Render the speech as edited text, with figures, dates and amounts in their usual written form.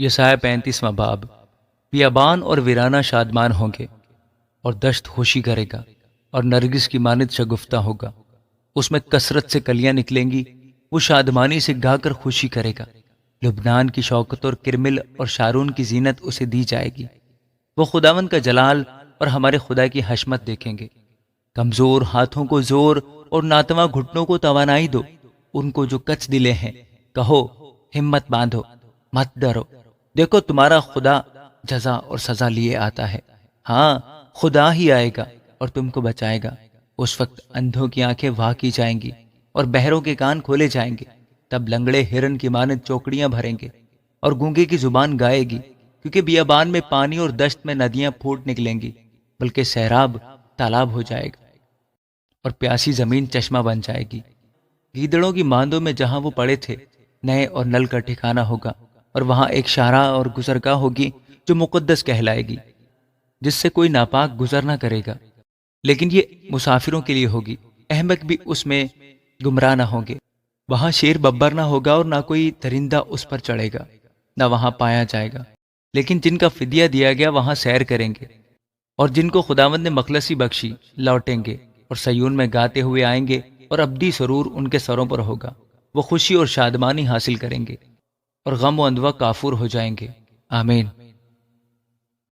یسایہ 35واں باب۔ بیابان اور ویرانہ شادمان ہوں گے، اور دشت خوشی کرے گا، اور نرگس کی مانند شگفتہ ہوگا۔ اس میں کثرت سے کلیاں نکلیں گی، وہ شادمانی سے گا کر خوشی کرے گا۔ لبنان کی شوکت اور کرمل اور شارون کی زینت اسے دی جائے گی۔ وہ خداوند کا جلال اور ہمارے خدا کی حشمت دیکھیں گے۔ کمزور ہاتھوں کو زور اور ناتواں گھٹنوں کو توانائی دو۔ ان کو جو کچ دلے ہیں کہو، ہمت باندھو، مت ڈرو، دیکھو تمہارا خدا جزا اور سزا لیے آتا ہے۔ ہاں، خدا ہی آئے گا اور تم کو بچائے گا۔ اس وقت اندھوں کی آنکھیں واہ کی جائیں گی اور بہروں کے کان کھولے جائیں گے۔ تب لنگڑے ہرن کی مانند چوکڑیاں بھریں گے اور گونگے کی زبان گائے گی، کیونکہ بیابان میں پانی اور دشت میں ندیاں پھوٹ نکلیں گی، بلکہ سیراب تالاب ہو جائے گا اور پیاسی زمین چشمہ بن جائے گی۔ گیدڑوں کی ماندوں میں جہاں وہ پڑے تھے نئے اور نل کا ٹھکانہ ہوگا، اور وہاں ایک شاہراہ اور گزرگاہ ہوگی جو مقدس کہلائے گی، جس سے کوئی ناپاک گزر نہ کرے گا، لیکن یہ مسافروں کے لیے ہوگی۔ احمق بھی اس میں گمراہ نہ ہوں گے۔ وہاں شیر ببر نہ ہوگا اور نہ کوئی درندہ اس پر چڑھے گا، نہ وہاں پایا جائے گا، لیکن جن کا فدیہ دیا گیا وہاں سیر کریں گے، اور جن کو خداوند نے مخلصی بخشی لوٹیں گے، اور سیون میں گاتے ہوئے آئیں گے، اور ابدی سرور ان کے سروں پر ہوگا۔ وہ خوشی اور شادمانی حاصل کریں گے، اور غم و اندوہ کافور ہو جائیں گے۔ آمین۔